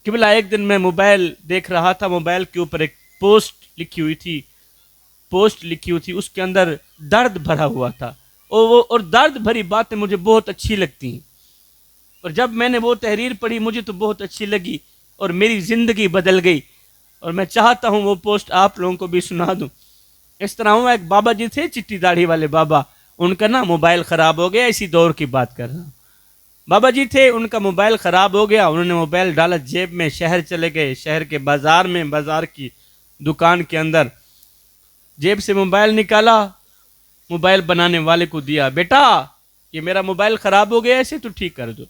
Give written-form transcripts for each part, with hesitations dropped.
قبلہ ایک دن میں موبائل دیکھ رہا تھا، موبائل کے اوپر ایک پوسٹ لکھی ہوئی تھی، اس کے اندر درد بھرا ہوا تھا، اور درد بھری باتیں مجھے بہت اچھی لگتی ہیں، اور جب میں نے وہ تحریر پڑھی مجھے تو بہت اچھی لگی اور میری زندگی بدل گئی، اور میں چاہتا ہوں وہ پوسٹ آپ لوگوں کو بھی سنا دوں۔ اس طرح ہوں، ایک بابا جی تھے، چٹی داڑھی والے بابا، ان کا نا موبائل خراب ہو گیا، اسی دور کی بات کر رہا ہوں۔ بابا جی تھے، ان کا موبائل خراب ہو گیا، انہوں نے موبائل ڈالا جیب میں، شہر چلے گئے، شہر کے بازار میں، بازار کی دکان کے اندر جیب سے موبائل نکالا، موبائل بنانے والے کو دیا، بیٹا یہ میرا موبائل خراب ہو گیا، اسے تو ٹھیک کر دو۔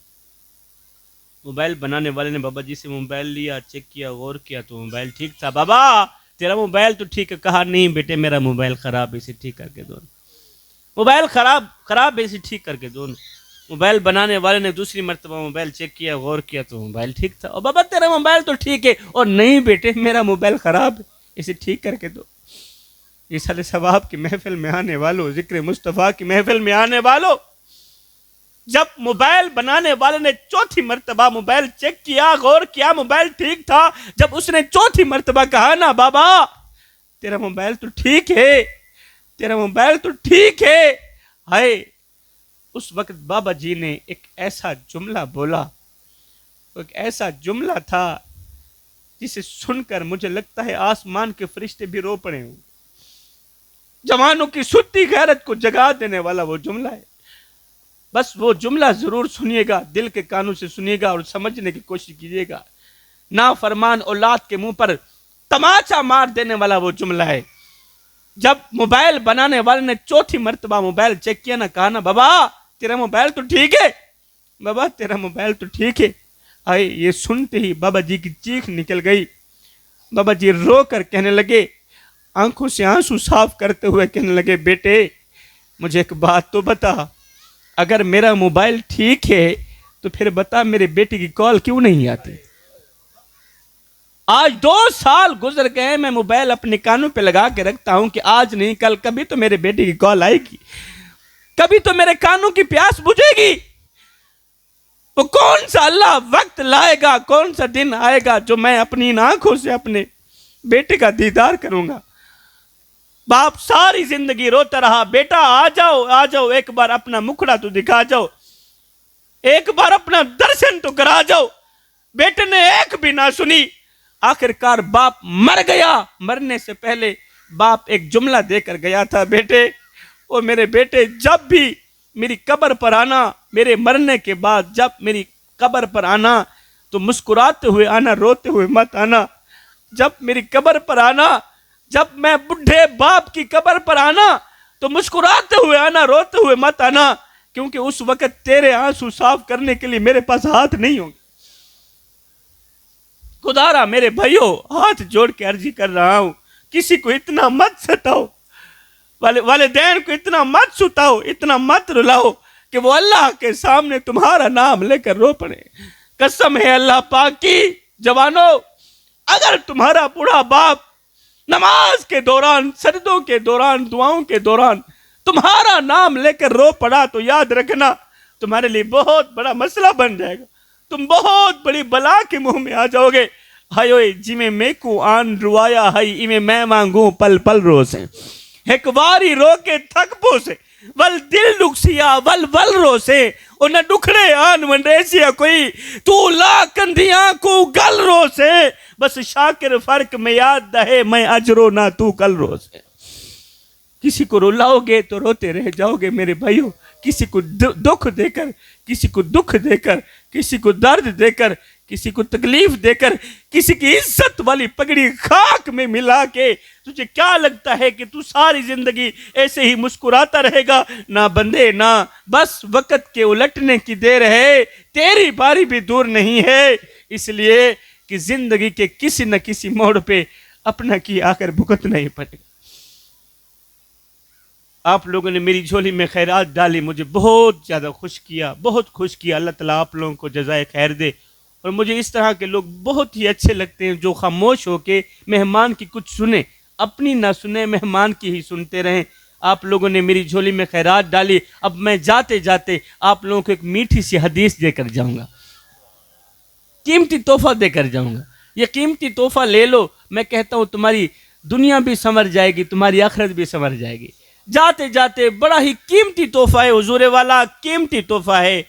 موبائل بنانے والے نے بابا جی سے موبائل لیا، چیک کیا، غور کیا تو موبائل ٹھیک تھا۔ بابا تیرا موبائل تو ٹھیک ہے۔ کہا نہیں بیٹے میرا موبائل خراب ہے، اسے ٹھیک کر کے دو۔ موبائل خراب ہے، اسے ٹھیک کر کے دو۔ موبائل بنانے والے نے دوسری مرتبہ موبائل چیک کیا، غور کیا تو موبائل ٹھیک تھا۔ اور بابا تیرا موبائل تو ٹھیک ہے، اور نہیں بیٹے میرا موبائل خراب ہے، اسے ٹھیک کر کے دو۔ ایصال ثواب کی محفل میں آنے والوں، ذکر مصطفیٰ کی محفل میں آنے والوں، جب موبائل بنانے والے نے چوتھی مرتبہ موبائل چیک کیا، غور کیا، موبائل ٹھیک تھا، جب اس نے چوتھی مرتبہ کہا نا بابا تیرا موبائل تو ٹھیک ہے، تیرا موبائل تو ٹھیک ہے، ہائے اس وقت بابا جی نے ایک ایسا جملہ بولا، ایک ایسا جملہ تھا جسے سن کر مجھے لگتا ہے آسمان کے فرشتے بھی رو پڑے ہوں۔ جوانوں کی ستی غیرت کو جگا دینے والا وہ جملہ ہے۔ بس وہ جملہ ضرور سنیے گا، دل کے کانوں سے سنیے گا اور سمجھنے کی کوشش کیجیے گا۔ نافرمان اولاد کے منہ پر تماچا مار دینے والا وہ جملہ ہے۔ جب موبائل بنانے والے نے چوتھی مرتبہ موبائل چیک کیا نا، کہا نا بابا تیرا موبائل تو ٹھیک ہے، بابا تیرا موبائل تو ٹھیک ہے، آئے یہ سنتے ہی بابا جی کی چیخ نکل گئی۔ بابا جی رو کر کہنے لگے، آنکھوں سے آنسو صاف کرتے ہوئے کہنے لگے، بیٹے مجھے ایک بات تو بتا، اگر میرا موبائل ٹھیک ہے تو پھر بتا میرے بیٹے کی کال کیوں نہیں آتی؟ آج 2 سال گزر گئے، میں موبائل اپنے کانوں پہ لگا کے رکھتا ہوں کہ آج نہیں کل کبھی تو میرے بیٹے کی کال آئے گی، کبھی تو میرے کانوں کی پیاس بجھے گی۔ وہ کون سا اللہ وقت لائے گا، کون سا دن آئے گا جو میں اپنی ان آنکھوں سے اپنے بیٹے کا دیدار کروں گا؟ باپ ساری زندگی روتا رہا، بیٹا آ جاؤ ایک بار اپنا مکھڑا تو دکھا جاؤ، ایک بار اپنا درشن تو کرا جاؤ۔ بیٹے نے ایک بھی نہ سنی۔ آخر کار باپ مر گیا۔ مرنے سے پہلے باپ ایک جملہ دے کر گیا تھا، بیٹے او میرے بیٹے جب بھی میری قبر پر آنا، میرے مرنے کے بعد جب میری قبر پر آنا تو مسکراتے ہوئے آنا، روتے ہوئے مت آنا۔ جب میری قبر پر آنا، جب میں بڈھے باپ کی قبر پر آنا تو مسکراتے ہوئے آنا، روتے ہوئے مت آنا، کیونکہ اس وقت تیرے آنسو صاف کرنے کے لیے میرے پاس ہاتھ نہیں ہوں گے۔ خدارا میرے بھائیوں ہاتھ جوڑ کے عرضی کر رہا ہوں، کسی کو اتنا مت ستاؤ، والدین کو اتنا مت ستاؤ، اتنا مت رلاؤ کہ وہ اللہ کے سامنے تمہارا نام لے کر رو پڑے۔ قسم ہے اللہ پاک کی، جوانوں اگر تمہارا بوڑھا باپ نماز کے دوران، سجدوں کے دوران، دعاؤں کے دوران تمہارا نام لے کر رو پڑا تو یاد رکھنا تمہارے لیے بہت بڑا مسئلہ بن جائے گا، تم بہت بڑی بلا کے منہ میں آ جاؤ گے۔ ہائے جی میں کو آن روایا ہائی ایویں میں مانگوں پل پل رو سے، ایک واری رو کے تھک پو سے، ول دل دکھسیا ول ول رو سے، انہیں دکھڑے آن ونڈیسیا کوئی تو لا کندیاں کو گل رو سے، بس شاکر فرق میں یاد دہے میں اجرو نہ تو کل رو سے۔ کسی کو رلاؤ گے تو روتے رہ جاؤ گے میرے بھائیوں، کسی کو دکھ دے کر، کسی کو دکھ دے کر، کسی کو درد دے کر، کسی کو تکلیف دے کر، کسی کی عزت والی پگڑی خاک میں ملا کے تجھے کیا لگتا ہے کہ تو ساری زندگی ایسے ہی مسکراتا رہے گا؟ نہ بندے نہ، بس وقت کے الٹنے کی دیر ہے، تیری باری بھی دور نہیں ہے، اس لیے کہ زندگی کے کسی نہ کسی موڑ پہ اپنا کی آخر بھگتنا ہی پڑے گا۔ آپ لوگوں نے میری جھولی میں خیرات ڈالی، مجھے بہت زیادہ خوش کیا، بہت خوش کیا۔ اللہ تعالیٰ آپ لوگوں کو جزائے خیر دے۔ اور مجھے اس طرح کے لوگ بہت ہی اچھے لگتے ہیں جو خاموش ہو کے مہمان کی کچھ سنیں، اپنی نہ سنیں، مہمان کی ہی سنتے رہیں۔ آپ لوگوں نے میری جھولی میں خیرات ڈالی۔ اب میں جاتے جاتے آپ لوگوں کو ایک میٹھی سی حدیث دے کر جاؤں گا۔ قیمتی تحفہ دے کر جاؤں گا، یہ قیمتی تحفہ لے لو، میں کہتا ہوں تمہاری دنیا بھی سنور جائے گی، تمہاری آخرت بھی سنور جائے گی۔ جاتے جاتے بڑا ہی قیمتی تحفہ ہے حضور والا، قیمتی تحفہ ہے،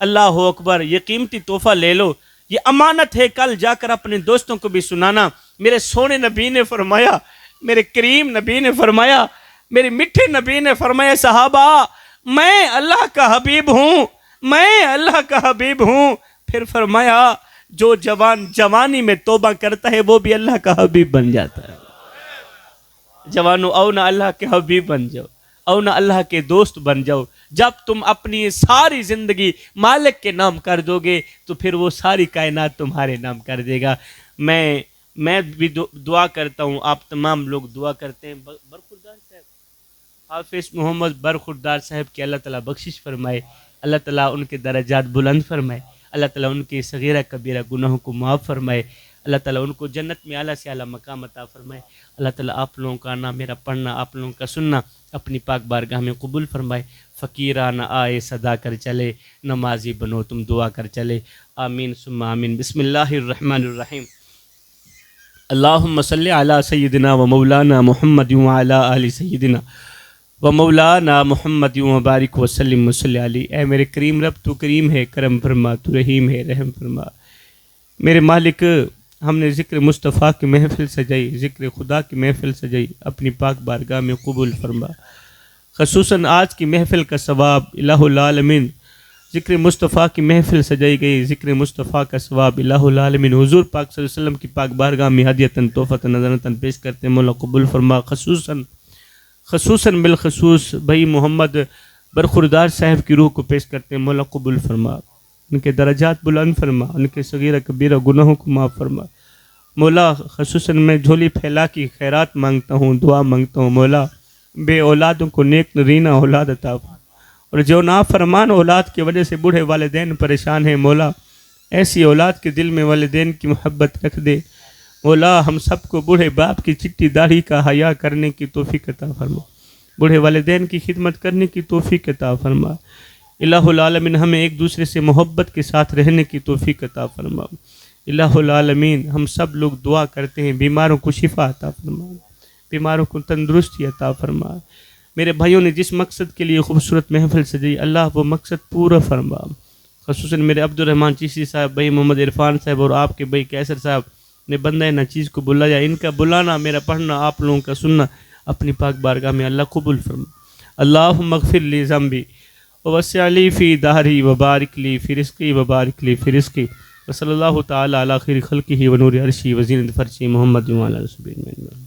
اللہ اکبر، یہ قیمتی تحفہ لے لو، یہ امانت ہے، کل جا کر اپنے دوستوں کو بھی سنانا۔ میرے سونے نبی نے فرمایا، میرے کریم نبی نے فرمایا، میرے میٹھے نبی نے فرمایا، صحابہ میں اللہ کا حبیب ہوں، میں اللہ کا حبیب ہوں۔ پھر فرمایا جو جوان جوانی میں توبہ کرتا ہے وہ بھی اللہ کا حبیب بن جاتا ہے۔ جوانو او نہ اللہ کے حبیب بن جاؤ، او نہ اللہ کے دوست بن جاؤ۔ جب تم اپنی ساری زندگی مالک کے نام کر دو گے تو پھر وہ ساری کائنات تمہارے نام کر دے گا۔ میں بھی دعا کرتا ہوں، آپ تمام لوگ دعا کرتے ہیں، برخوردار صاحب، حافظ محمد برخوردار صاحب کی اللہ تعالیٰ بخشش فرمائے، اللہ تعالیٰ ان کے درجات بلند فرمائے، اللہ تعالیٰ ان کے صغیرہ کبیرہ گناہوں کو معاف فرمائے، اللہ تعالیٰ ان کو جنت میں اعلیٰ سے اعلیٰ مقام عطا فرمائے۔ اللہ تعالیٰ آپ لوگوں کا آنا، میرا پڑھنا، آپ لوگوں کا سننا اپنی پاک بارگاہ میں قبول فرمائے۔ فقیرانہ آئے صدا کر چلے، نمازی بنو تم دعا کر چلے، آمین ثم آمین۔ بسم اللہ الرحمن الرحیم۔ اللہم صلی علی سیدنا و مولانا محمد وعلی آل سیدنا و مولانا محمد وبارک وسلم وصلی علیہ۔ اے میرے کریم رب، تو کریم ہے، کرم فرما، تو رحیم ہے، رحم فرما۔ میرے مالک، ہم نے ذکر مصطفیٰ کی محفل سجائی، ذکر خدا کی محفل سجائی، اپنی پاک بارگاہ میں قبول فرما۔ خصوصاً آج کی محفل کا ثواب الہ العالمین، ذکر مصطفیٰ کی محفل سجائی گئی، ذکر مصطفیٰ کا ثواب الہ العالمین حضور پاک صلی اللہ علیہ وسلم کی پاک بارگاہ میں ہدیتاً تحفۃ نظرتاً پیش کرتے ہیں، مولا قبول فرما۔ خصوصاً بالخصوص بھائی محمد برخوردار صاحب کی روح کو پیش کرتے ہیں، مولا قبول فرما، ان کے درجات بلند فرما، ان کے صغیرہ کبیرہ گناہوں کو معاف فرما۔ مولا خصوصاً میں جھولی پھیلا کی خیرات مانگتا ہوں، دعا مانگتا ہوں، مولا بے اولادوں کو نیک نرینہ اولاد عطا فرما، اور جو نافرمان اولاد کی وجہ سے بوڑھے والدین پریشان ہیں، مولا ایسی اولاد کے دل میں والدین کی محبت رکھ دے۔ مولا ہم سب کو بوڑھے باپ کی چٹی داڑھی کا حیا کرنے کی توفیق عطا فرما، بوڑھے والدین کی خدمت کرنے کی توفیق عطا فرما۔ الہ العالمین ہمیں ایک دوسرے سے محبت کے ساتھ رہنے کی توفیق عطا فرما۔ الہ العالمین ہم سب لوگ دعا کرتے ہیں، بیماروں کو شفا عطا فرما، بیماروں کو تندرستی عطا فرما۔ میرے بھائیوں نے جس مقصد کے لیے خوبصورت محفل سجائی، اللہ وہ مقصد پورا فرما۔ خصوصاً میرے عبدالرحمن چیشتی صاحب، بھائی محمد عرفان صاحب اور آپ کے بھائی کیسر صاحب نے بندہ ناچیز کو بلایا، ان کا بلانا، میرا پڑھنا، آپ لوگوں کا سننا اپنی پاک بارگاہ میں اللہ قبول فرما۔ اللہم اغفر لی ذنبی ووسع لی فی دہری وبارک لی فی رزقی وبارک لی فی رزقی، وصلی اللہ تعالی علی خیر خلقہ ونور عرشہ وزینت فرشہ محمد وعلی آلہ وصحبہ اجمعین۔